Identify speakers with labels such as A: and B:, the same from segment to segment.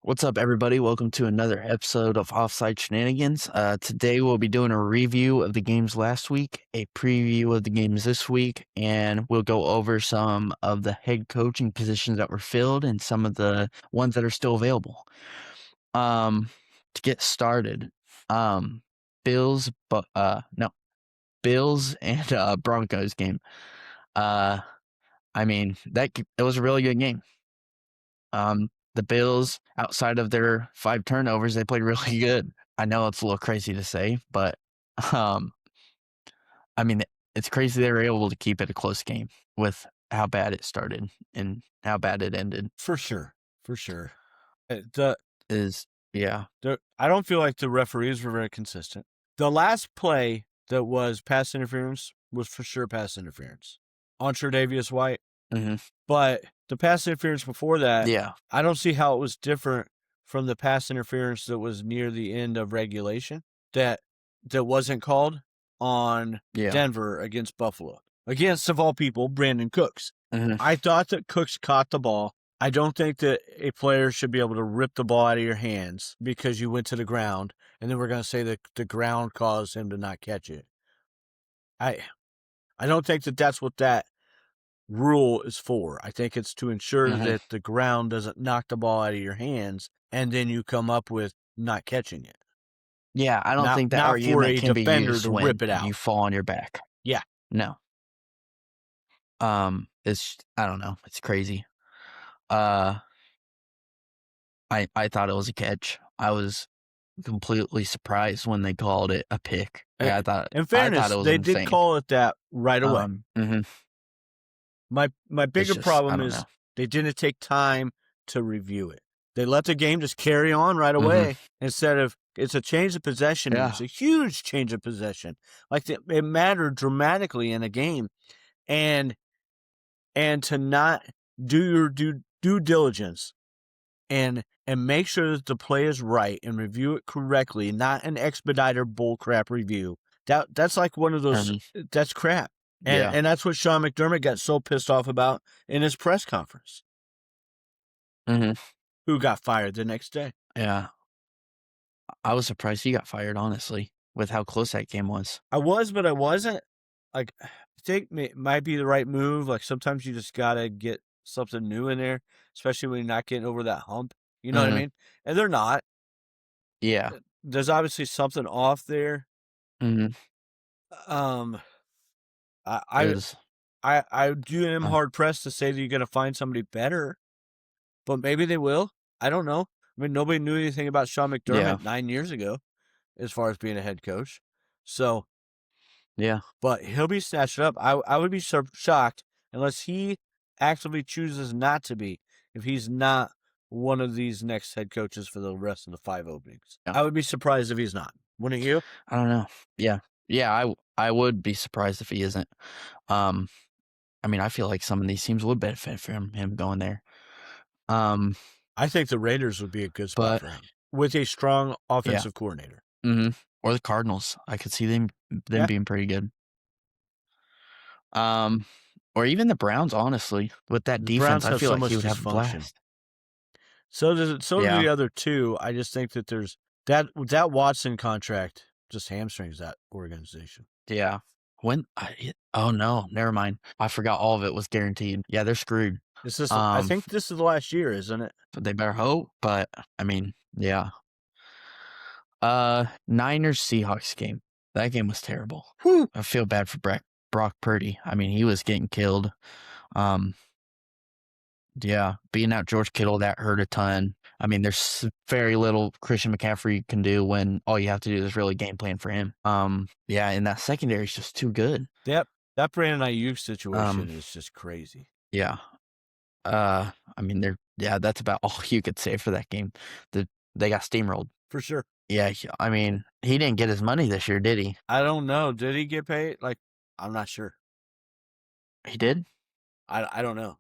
A: What's up, everybody? Welcome to another episode of Offside Shenanigans. Today we'll be doing a review of the games last week, a preview of the games this week, and we'll go over some of the head coaching positions that were filled and some of the ones that are still available. To get started, Bills and Broncos game. It was a really good game. The Bills, outside of their 5 turnovers, they played really good. I know it's a little crazy to say, but um, it's crazy they were able to keep it a close game with how bad it started and how bad it ended.
B: For sure.
A: Yeah.
B: I don't feel like the referees were very consistent. The last play that was pass interference was for sure pass interference on Tre'Davious White.
A: Mm-hmm.
B: But the pass interference before that,
A: Yeah.
B: I don't see how it was different from the pass interference that was near the end of regulation that wasn't called on Denver against Buffalo. Against, of all people, Brandon Cooks.
A: Mm-hmm.
B: I thought that Cooks caught the ball. I don't think that a player should be able to rip the ball out of your hands because you went to the ground, and then we're going to say that the ground caused him to not catch it. I don't think that that's what that rule is for. I think it's to ensure that the ground doesn't knock the ball out of your hands, and then you come up with not catching it.
A: Yeah, I don't think that argument can be used when
B: rip it out.
A: you fall on your back.
B: Yeah.
A: No. I don't know. It's crazy. I thought it was a catch. I was completely surprised when they called it a pick.
B: In fairness, they did call it that right away. My bigger problem is they didn't take time to review it. They let the game just carry on right away instead of it's a change of possession.
A: Yeah.
B: It's a huge change of possession. Like it mattered dramatically in a game, and to not do your due diligence and make sure that the play is right and review it correctly, not an expediter bullcrap review. That's like one of those. That's crap. And that's what Sean McDermott got so pissed off about in his press conference. Who got fired the next day.
A: Yeah. I was surprised he got fired, honestly, with how close that game was.
B: I was, but I wasn't. Like, I think it might be the right move. Like, sometimes you just got to get something new in there, especially when you're not getting over that hump. You know what I mean? And they're not.
A: Yeah.
B: There's obviously something off there. I am hard pressed to say that you're going to find somebody better, but maybe they will. I don't know. I mean, nobody knew anything about Sean McDermott 9 years ago as far as being a head coach. So,
A: yeah.
B: But he'll be snatched up. I would be shocked unless he actively chooses not to be, if he's not one of these next head coaches for the rest of the 5 openings. Yeah. I would be surprised if he's not. Wouldn't you?
A: I don't know. Yeah. I would be surprised if he isn't. I feel like some of these teams would benefit from him going there.
B: I think the Raiders would be a good spot for him with a strong offensive coordinator.
A: Or the Cardinals. I could see them being pretty good. Or even the Browns, honestly, with that defense, I feel like he would have a blast.
B: So do the other two. I just think that there's that Watson contract just hamstrings that organization.
A: Yeah. Oh no, never mind. I forgot all of it was guaranteed. Yeah, they're screwed.
B: I think this is the last year, isn't it?
A: They better hope, but yeah. Niners Seahawks game. That game was terrible.
B: Whew.
A: I feel bad for Brock Purdy. He was getting killed. Beating out George Kittle, that hurt a ton. There's very little Christian McCaffrey can do when all you have to do is really game plan for him. And that secondary is just too good.
B: Yep. That Brandon Ayuk situation is just crazy.
A: Yeah. That's about all you could say for that game. They got steamrolled.
B: For sure.
A: Yeah, he didn't get his money this year, did he?
B: I don't know. Did he get paid? I'm not sure.
A: He did?
B: I don't know.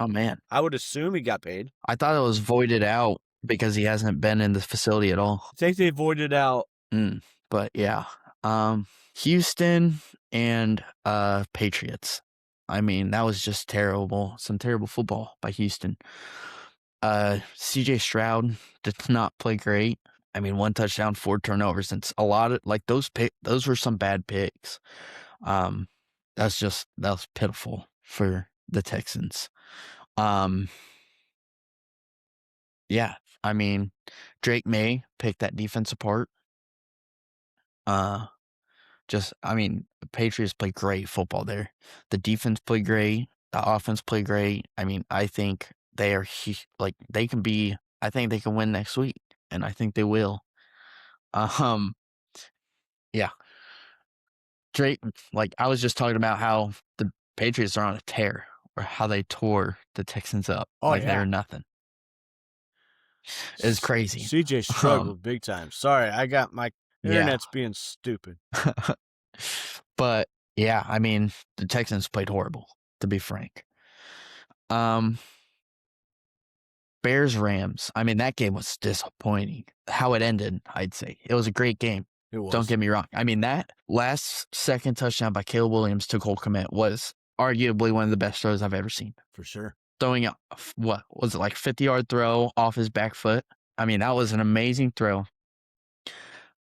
A: Oh, man.
B: I would assume he got paid.
A: I thought it was voided out because he hasn't been in the facility at all.
B: I think they voided out.
A: But, yeah. Houston and Patriots. That was just terrible. Some terrible football by Houston. CJ Stroud did not play great. I mean, 1 touchdown, 4 turnovers. It's a lot of like those were some bad picks. Um, that was pitiful for the Texans. Yeah, I mean, Drake May picked that defense apart. I mean, the Patriots played great football there. The defense played great. The offense played great. I mean, I think they are like they can be. I think they can win next week, and I think they will. Um, yeah, Drake. Like I was just talking about how the Patriots are on a tear, or how they tore the Texans up
B: Oh
A: like
B: yeah,
A: they're nothing. It's crazy.
B: CJ
A: Um,
B: struggled big time. Sorry, I got my
A: yeah.
B: internet's being stupid.
A: But yeah, I mean, the Texans played horrible, to be frank. Um, Bears Rams. I mean, that game was disappointing. How it ended, I'd say. It was a great game.
B: It was.
A: Don't get me wrong. I mean, that last second touchdown by Caleb Williams to Cole Kmet was arguably one of the best throws I've ever seen.
B: For sure.
A: Throwing a, what was it, like 50-yard throw off his back foot? I mean, that was an amazing throw.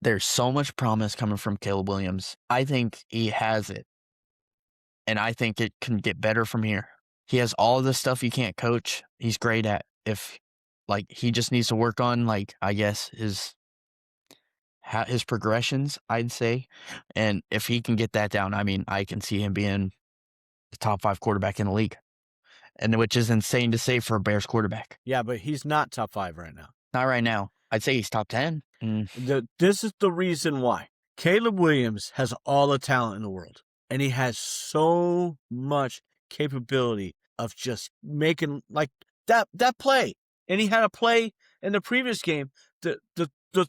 A: There's so much promise coming from Caleb Williams. I think he has it. And I think it can get better from here. He has all of the stuff you can't coach. He's great at. If like he just needs to work on like I guess his progressions, I'd say. And if he can get that down, I mean, I can see him being the top 5 quarterback in the league. And which is insane to say for a Bears quarterback.
B: Yeah, but he's not top 5 right now.
A: Not right now. I'd say he's top 10.
B: This is the reason why. Caleb Williams has all the talent in the world, and he has so much capability of just making like that play. And he had a play in the previous game. The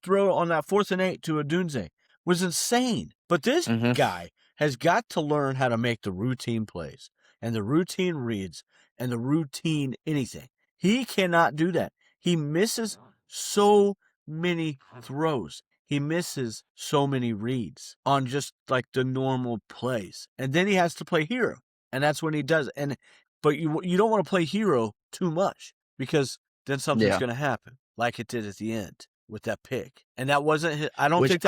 B: throw on that 4th and 8 to Adunze was insane. But this guy has got to learn how to make the routine plays and the routine reads and the routine anything. He cannot do that. He misses so many throws. He misses so many reads on just like the normal plays. And then he has to play hero. And that's when he does. But you don't want to play hero too much because then something's going to happen like it did at the end with that pick. And that wasn't his, I don't think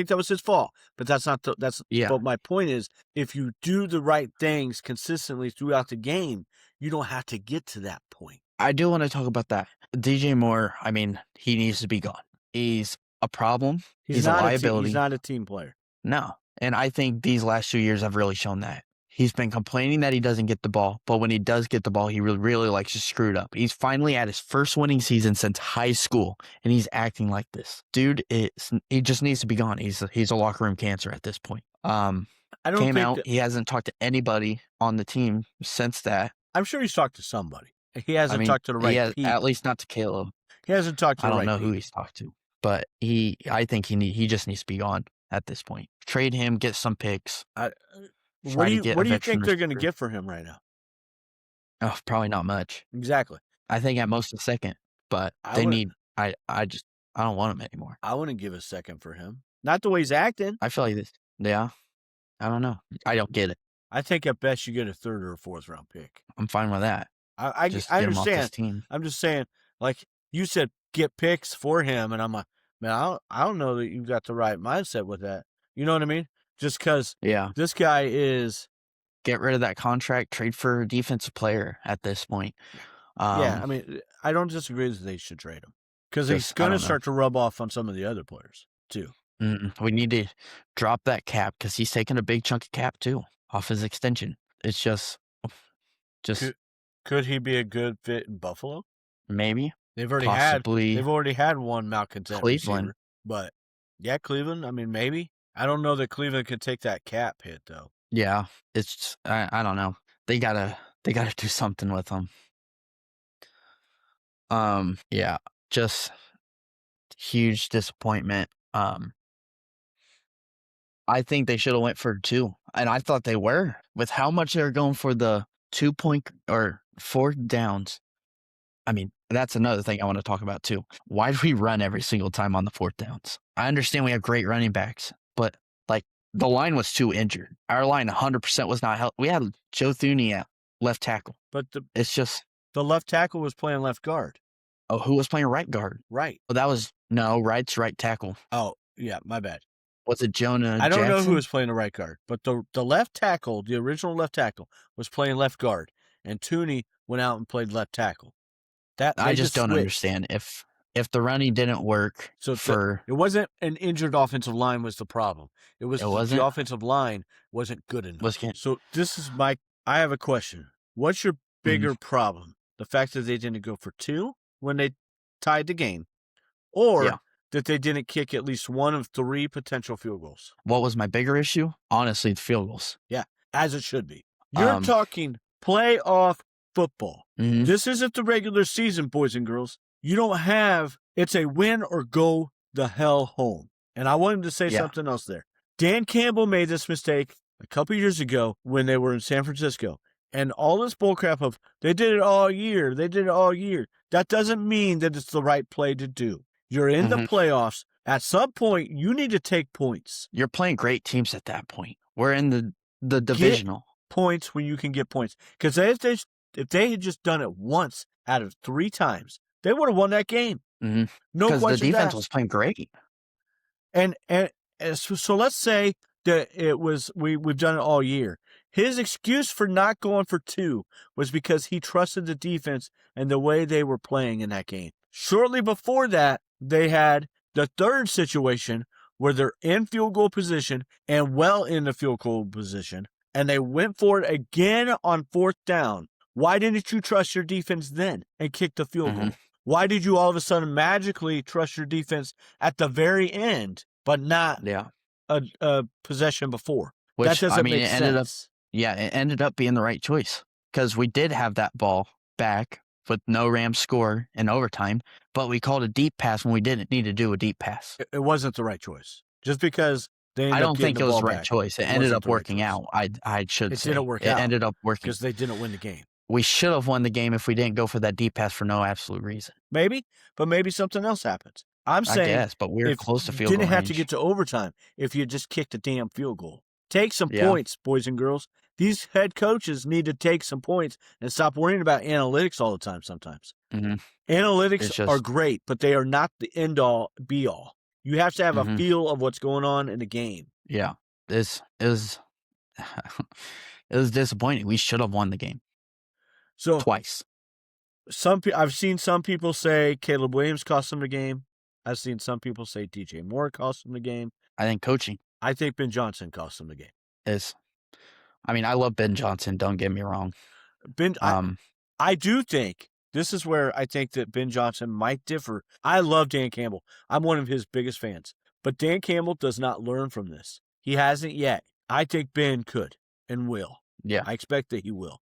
B: that was his fault, but but my point is if you do the right things consistently throughout the game, you don't have to get to that point.
A: I do want to talk about that. DJ Moore, I mean, he needs to be gone. He's a problem. He's a liability.
B: He's not a team player.
A: No. And I think these last 2 years have really shown that. He's been complaining that he doesn't get the ball, but when he does get the ball, he really likes to screw it up. He's finally at his first winning season since high school, and he's acting like this. Dude, he just needs to be gone. He's a locker room cancer at this point. He hasn't talked to anybody on the team since that.
B: I'm sure he's talked to somebody. He hasn't talked to the right people.
A: At least not to Caleb.
B: He hasn't talked to the right people.
A: I don't know who he's talked to, but I think he just needs to be gone at this point. Trade him, get some picks.
B: What do you think they're going to get for him right now?
A: Oh, probably not much.
B: Exactly.
A: I think at most a second, but I don't want him anymore.
B: I wouldn't give a second for him. Not the way he's acting.
A: I feel like this. Yeah. I don't know. I don't get it.
B: I think at best you get a 3rd or a 4th round pick.
A: I'm fine with that.
B: I understand. I'm just saying, like you said, get picks for him, and I'm like, man, I don't know that you've got the right mindset with that. You know what I mean? Just because this guy is...
A: Get rid of that contract, trade for a defensive player at this point.
B: I mean, I don't disagree that they should trade him. Because he's going to start to rub off on some of the other players, too.
A: We need to drop that cap because he's taking a big chunk of cap, too, off his extension. It's just...
B: Could he be a good fit in Buffalo?
A: Maybe.
B: They've already had one malcontent receiver. But, yeah, Cleveland, I mean, maybe. I don't know that Cleveland could take that cap hit, though.
A: Yeah, it's just, I don't know. They gotta do something with him. Yeah, just huge disappointment. I think they should have went for 2, and I thought they were with how much they were going for the 2-point or 4th downs. I mean, that's another thing I want to talk about too. Why do we run every single time on the 4th downs? I understand we have great running backs, but like the line was too injured. Our line 100% was not healthy. We had Joe Thuney at left tackle.
B: But
A: it's just
B: The left tackle was playing left guard.
A: Oh, who was playing right guard?
B: Right.
A: Oh, that was right's right tackle.
B: Oh, yeah, my bad.
A: Was it Jonah
B: I don't know who
A: Jackson?
B: was playing the right guard, but the left tackle, the original left tackle, was playing left guard, and Tooney went out and played left tackle.
A: I
B: They
A: just don't
B: switched.
A: understand if the running didn't work
B: So
A: for
B: it wasn't an injured offensive line was the problem. It was the
A: wasn't?
B: offensive line wasn't good enough.
A: Was
B: So I have a question. What's your bigger problem? The fact that they didn't go for 2 when they tied the game, or that they didn't kick at least one of 3 potential field goals?
A: What was my bigger issue? Honestly, the field goals.
B: Yeah, as it should be. You're talking playoff football. This isn't the regular season, boys and girls. You don't have, it's a win or go the hell home. And I wanted to say something else there. Dan Campbell made this mistake a couple years ago when they were in San Francisco. And all this bullcrap of, they did it all year. They did it all year. That doesn't mean that it's the right play to do. You're in the playoffs. At some point, you need to take points.
A: You're playing great teams at that point. We're in the divisional.
B: Get points when you can get points. Because if they had just done it once out of 3 times, they would have won that game. No
A: because
B: question.
A: The defense was playing great.
B: And so let's say that it was we've done it all year. His excuse for not going for 2 was because he trusted the defense and the way they were playing in that game. Shortly before that, they had the third situation where they're in field goal position and well in the field goal position, and they went for it again on 4th down. Why didn't you trust your defense then and kick the field goal? Why did you all of a sudden magically trust your defense at the very end, but not a possession before?
A: Which,
B: that doesn't make sense.
A: It ended up being the right choice because we did have that ball back with no Rams score in overtime, but we called a deep pass when we didn't need to do a deep pass.
B: It wasn't the right choice. Just because they
A: I don't think it was the right
B: back,
A: choice. It ended up working out. I should say.
B: It didn't work out.
A: It ended up working.
B: Because they didn't win the game.
A: We should have won the game if we didn't go for that deep pass for no absolute reason.
B: Maybe, but maybe something else happens. I'm saying,
A: I guess, but we're close to field goal
B: didn't have
A: range.
B: to get to overtime if you just kicked a damn field goal. Take some points, boys and girls. These head coaches need to take some points and stop worrying about analytics all the time sometimes. Analytics are great, but they are not the end-all, be-all. You have to have a feel of what's going on in the game.
A: Yeah. It was disappointing. We should have won the game.
B: So
A: twice.
B: I've seen some people say Caleb Williams cost them the game. I've seen some people say DJ Moore cost them the game.
A: I think coaching.
B: I think Ben Johnson cost them the game.
A: I love Ben Johnson. Don't get me wrong.
B: I do think this is where I think that Ben Johnson might differ. I love Dan Campbell. I'm one of his biggest fans. But Dan Campbell does not learn from this. He hasn't yet. I think Ben could and will.
A: Yeah.
B: I expect that he will.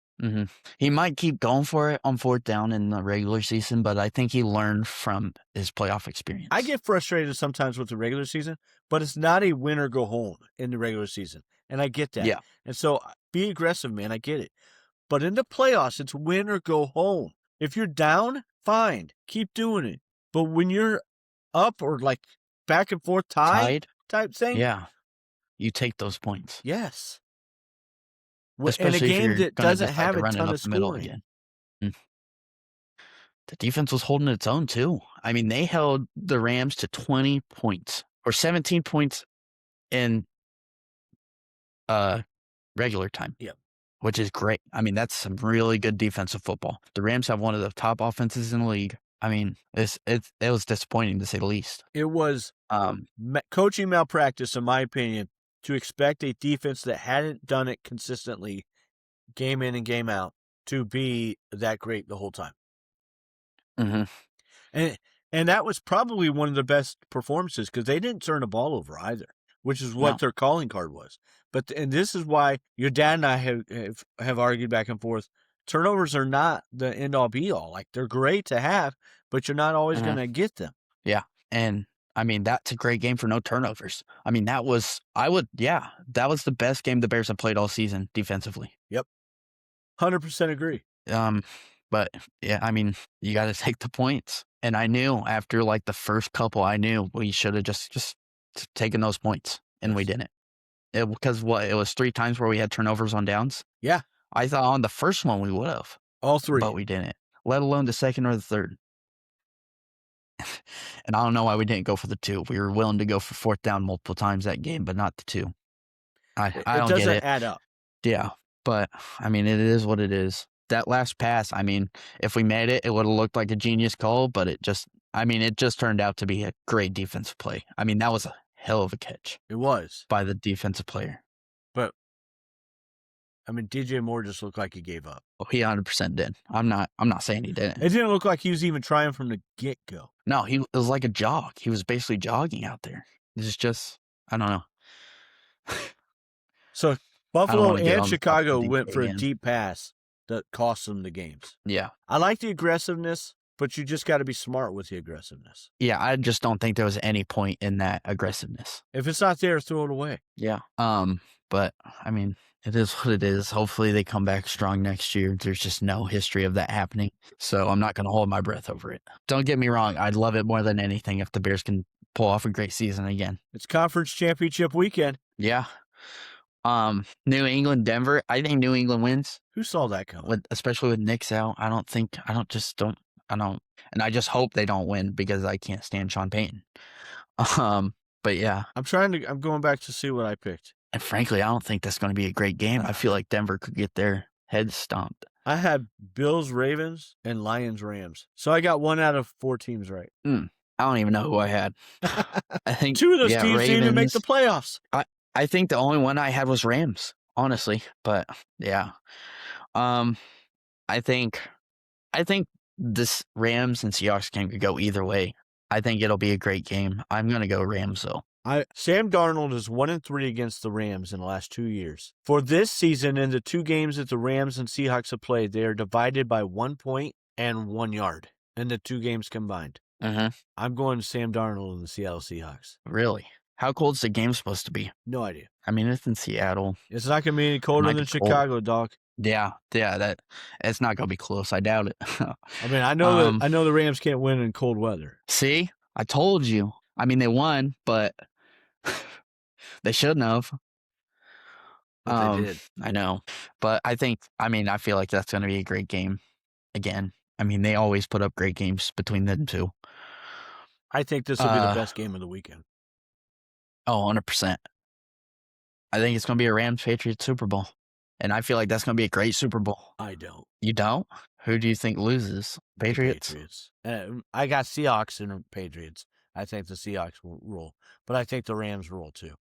A: He might keep going for it on 4th down in the regular season, but I think he learned from his playoff experience.
B: I get frustrated sometimes with the regular season, but it's not a win or go home in the regular season. And I get that.
A: Yeah.
B: And so be aggressive, man. I get it. But in the playoffs, it's win or go home. If you're down, fine. Keep doing it. But when you're up or like back and forth tied type thing.
A: Yeah. You take those points.
B: Yes.
A: Especially
B: in a game that doesn't have a
A: ton
B: of scoring.
A: Again. The defense was holding its own too. They held the Rams to 20 points or 17 points in regular time.
B: Yep.
A: Which is great. That's some really good defensive football. The Rams have one of the top offenses in the league. It was disappointing to say the least.
B: It was coaching malpractice, in my opinion, to expect a defense that hadn't done it consistently, game in and game out, to be that great the whole time. And that was probably one of the best performances because they didn't turn the ball over either, which is what their calling card was. And this is why your dad and I have argued back and forth. Turnovers are not the end-all, be-all. Like, they're great to have, but you're not always going to get them.
A: Yeah, and that's a great game for no turnovers. That was the best game the Bears have played all season defensively.
B: Yep. 100% agree.
A: But yeah, you got to take the points. And I knew after like the first couple, we should have just taken those points, and we didn't. Because it was 3 times where we had turnovers on downs.
B: Yeah.
A: I thought on the first one we would have.
B: All 3.
A: But we didn't. let alone the second or the third. And I don't know why we didn't go for the 2. We were willing to go for 4th down multiple times that game, but not the 2. I
B: It
A: don't get
B: doesn't
A: it.
B: add up.
A: Yeah, but, I mean, it is what it is. That last pass, I mean, if we made it, it would've looked like a genius call, but it just turned out to be a great defensive play. I mean, that was a hell of a catch
B: It was.
A: by the defensive player.
B: But, I mean, DJ Moore just looked like he gave up.
A: Oh, he 100% did. I'm not saying he didn't.
B: It didn't look like he was even trying from the get-go.
A: No, it was like a jog. He was basically jogging out there. It's just, I don't know.
B: So, Buffalo and Chicago went for a deep pass that cost them the games.
A: Yeah.
B: I like the aggressiveness, but you just got to be smart with the aggressiveness.
A: Yeah, I just don't think there was any point in that aggressiveness.
B: If it's not there, throw it away.
A: Yeah. But I mean, it is what it is. Hopefully they come back strong next year. There's just no history of that happening. So I'm not going to hold my breath over it. Don't get me wrong. I'd love it more than anything if the Bears can pull off a great season again.
B: It's conference championship weekend.
A: Yeah. New England, Denver. I think New England wins.
B: Who saw that coming?
A: Especially with Nick's out. And I just hope they don't win because I can't stand Sean Payton. But yeah.
B: I'm going back to see what I picked.
A: And frankly, I don't think that's going to be a great game. I feel like Denver could get their heads stomped.
B: I had Bills, Ravens, and Lions, Rams. So I got 1 out of 4 teams right.
A: I don't even know who I had. I think
B: 2 of those teams didn't even make the playoffs.
A: I think the only one I had was Rams, honestly. But yeah. I think this Rams and Seahawks game could go either way. I think it'll be a great game. I'm going to go Rams, though.
B: Sam Darnold is 1-3 against the Rams in the last 2 years. For this season, in the 2 games that the Rams and Seahawks have played, they are divided by 1 point and 1 yard in the 2 games combined. I'm going Sam Darnold and the Seattle Seahawks.
A: Really? How cold's the game supposed to be?
B: No idea.
A: I mean, it's in Seattle.
B: It's not going to be any colder than Chicago, dog.
A: Yeah, it's not going to be close. I doubt it.
B: I mean, I know the Rams can't win in cold weather.
A: See? I told you. I mean, they won, but they shouldn't have.
B: But they did.
A: I know. But I feel like that's going to be a great game again. I mean, they always put up great games between them two.
B: I think this will be the best game of the weekend.
A: Oh, 100%. I think it's going to be a Rams-Patriots Super Bowl. And I feel like that's going to be a great Super Bowl.
B: I don't.
A: You don't? Who do you think loses? Patriots?
B: I got Seahawks and Patriots. I think the Seahawks will roll. But I think the Rams roll too.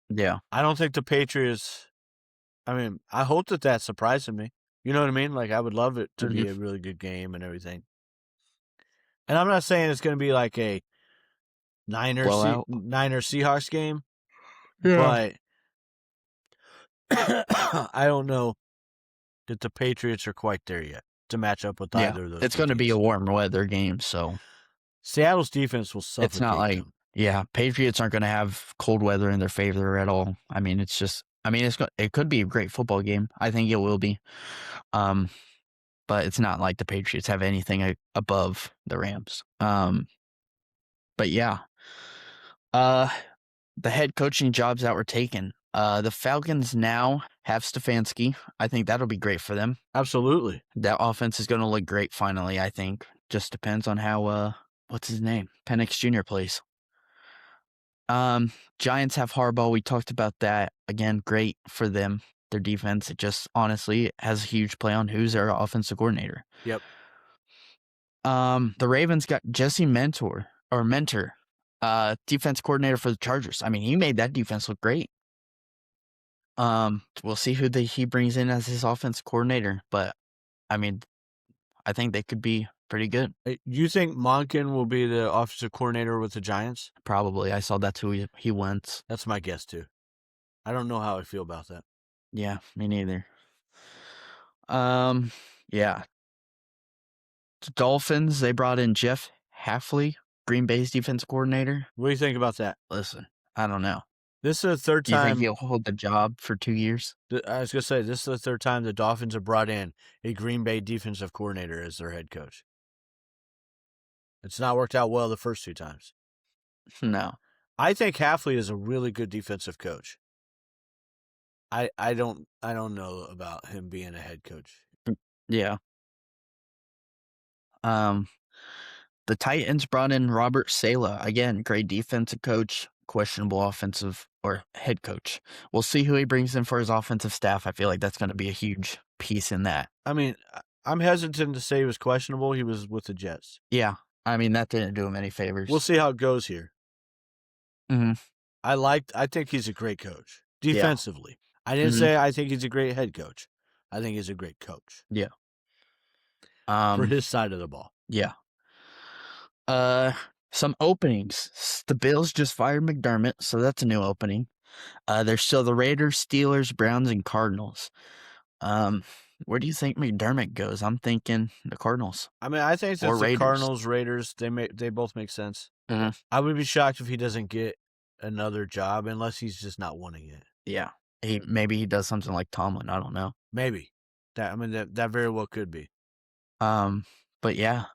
A: Yeah.
B: I don't think the Patriots... I mean, I hope that surprises me. You know what I mean? Like, I would love it to be a really good game and everything. And I'm not saying it's going to be like a Niners Seahawks game. Yeah. But I don't know that the Patriots are quite there yet to match up with either of those.
A: It's going to be a warm weather game, so
B: Seattle's defense will suffocate.
A: It's not like Patriots aren't going to have cold weather in their favor at all. I mean, it could be a great football game. I think it will be. But it's not like the Patriots have anything above the Rams. But yeah. The head coaching jobs that were taken. The Falcons now have Stefanski. I think that'll be great for them.
B: Absolutely.
A: That offense is going to look great finally, I think. Just depends on how, what's his name? Penix Jr. plays. Giants have Harbaugh. We talked about that. Again, great for them. Their defense, it just honestly has a huge play on who's their offensive coordinator.
B: Yep.
A: The Ravens got Jesse Mentor, defense coordinator for the Chargers. I mean, he made that defense look great. We'll see who he brings in as his offense coordinator, but I mean, I think they could be pretty good.
B: You think Monken will be the offensive coordinator with the Giants?
A: Probably. I saw that's who he wants.
B: That's my guess too. I don't know how I feel about that.
A: Yeah, me neither. Yeah. The Dolphins, they brought in Jeff Hafley, Green Bay's defense coordinator.
B: What do you think about that?
A: Listen, I don't know.
B: This is the third time.
A: Do you think he'll hold the job for 2 years?
B: I was going to say, this is the third time the Dolphins have brought in a Green Bay defensive coordinator as their head coach. It's not worked out well the first 2 times.
A: No.
B: I think Hafley is a really good defensive coach. I don't know about him being a head coach.
A: Yeah. The Titans brought in Robert Saleh. Again, great defensive coach, questionable offensive or head coach. We'll see who he brings in for his offensive staff. I feel like that's going to be a huge piece in that.
B: I mean, I'm hesitant to say he was questionable. He was with the Jets.
A: Yeah. I mean, that didn't do him any favors.
B: We'll see how it goes here.
A: Mm-hmm.
B: I think he's a great coach defensively. I didn't say I think he's a great head coach. I think he's a great coach.
A: Yeah.
B: For his side of the ball.
A: Yeah. Some openings. The Bills just fired McDermott, so that's a new opening. There's still the Raiders, Steelers, Browns, and Cardinals. Where do you think McDermott goes? I'm thinking the Cardinals.
B: I mean, I think it's the
A: Raiders.
B: Cardinals, Raiders. They both make sense.
A: Mm-hmm.
B: I would be shocked if he doesn't get another job unless he's just not wanting it.
A: Yeah, maybe he does something like Tomlin. I don't know.
B: Maybe that very well could be.
A: But yeah,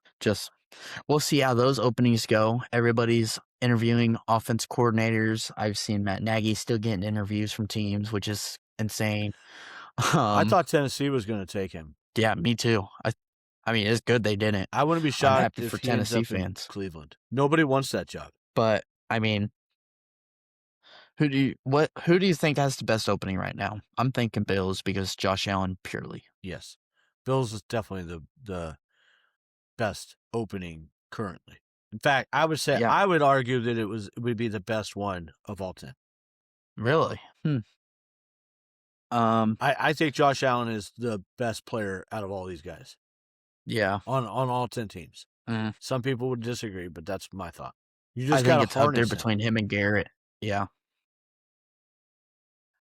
A: we'll see how those openings go. Everybody's interviewing offense coordinators. I've seen Matt Nagy still getting interviews from teams, which is insane.
B: I thought Tennessee was going to take him.
A: Yeah, me too. I mean, it's good they didn't.
B: I wouldn't be shocked if
A: for
B: he ends
A: Tennessee
B: up in
A: fans.
B: Cleveland. Nobody wants that job.
A: But I mean, who do you think has the best opening right now? I'm thinking Bills because Josh Allen purely.
B: Yes, Bills is definitely the best opening currently. In fact, I would say I would argue that it would be the best one of all 10.
A: Really?
B: I think Josh Allen is the best player out of all these guys.
A: Yeah.
B: On all 10 teams. Some people would disagree, but that's my thought. You just
A: I think it's up there between him and Garrett. Yeah.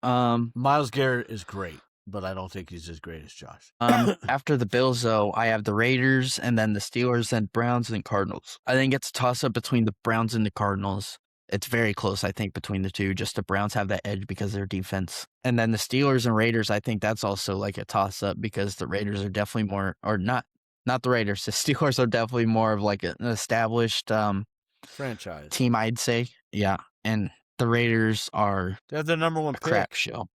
B: Myles Garrett is great, but I don't think he's as great as Josh.
A: After the Bills, though, I have the Raiders and then the Steelers, then Browns and Cardinals. I think it's a toss-up between the Browns and the Cardinals. It's very close, I think, between the two. Just the Browns have that edge because of their defense. And then the Steelers and Raiders, I think that's also like a toss-up because the Raiders are definitely more, or not the Raiders. The Steelers are definitely more of like an established
B: franchise
A: team, I'd say. Yeah. And the Raiders are
B: they have the number one
A: crack show.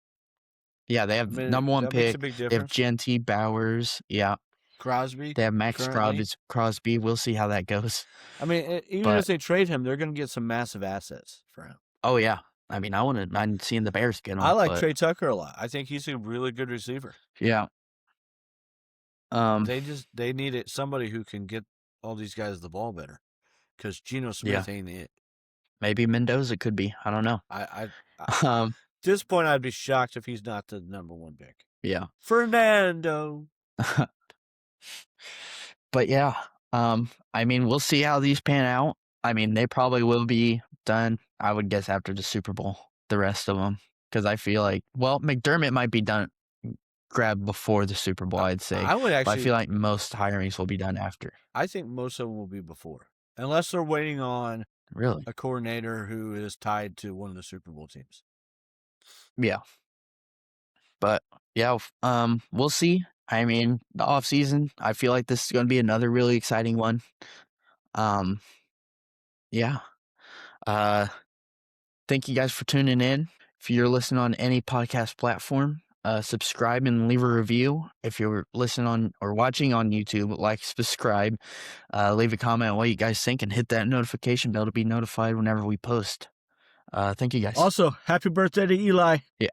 A: Yeah, they have number one pick. They have Genty, Bowers. Yeah.
B: Crosby.
A: They have Max Crosby. We'll see how that goes.
B: I mean, even if they trade him, they're going to get some massive assets for him.
A: Oh, yeah. I mean, I'm seeing the Bears get him.
B: I like Trey Tucker a lot. I think he's a really good receiver.
A: Yeah.
B: They need somebody who can get all these guys the ball better because Geno Smith ain't it.
A: Maybe Mendoza could be. I don't know.
B: At this point, I'd be shocked if he's not the number one pick.
A: Yeah.
B: Fernando.
A: But yeah, I mean, we'll see how these pan out. I mean, they probably will be done, I would guess, after the Super Bowl, the rest of them. Because I feel like, McDermott might be grabbed before the Super Bowl, I'd say. But I feel like most hirings will be done after.
B: I think most of them will be before. Unless they're waiting on a coordinator who is tied to one of the Super Bowl teams.
A: Yeah. But, yeah, we'll see. I mean, the offseason, I feel like this is going to be another really exciting one. Yeah. Thank you guys for tuning in. If you're listening on any podcast platform, subscribe and leave a review. If you're listening on or watching on YouTube, subscribe, leave a comment on what you guys think, and hit that notification bell to be notified whenever we post. Thank you guys.
B: Also, happy birthday to Eli.
A: Yeah.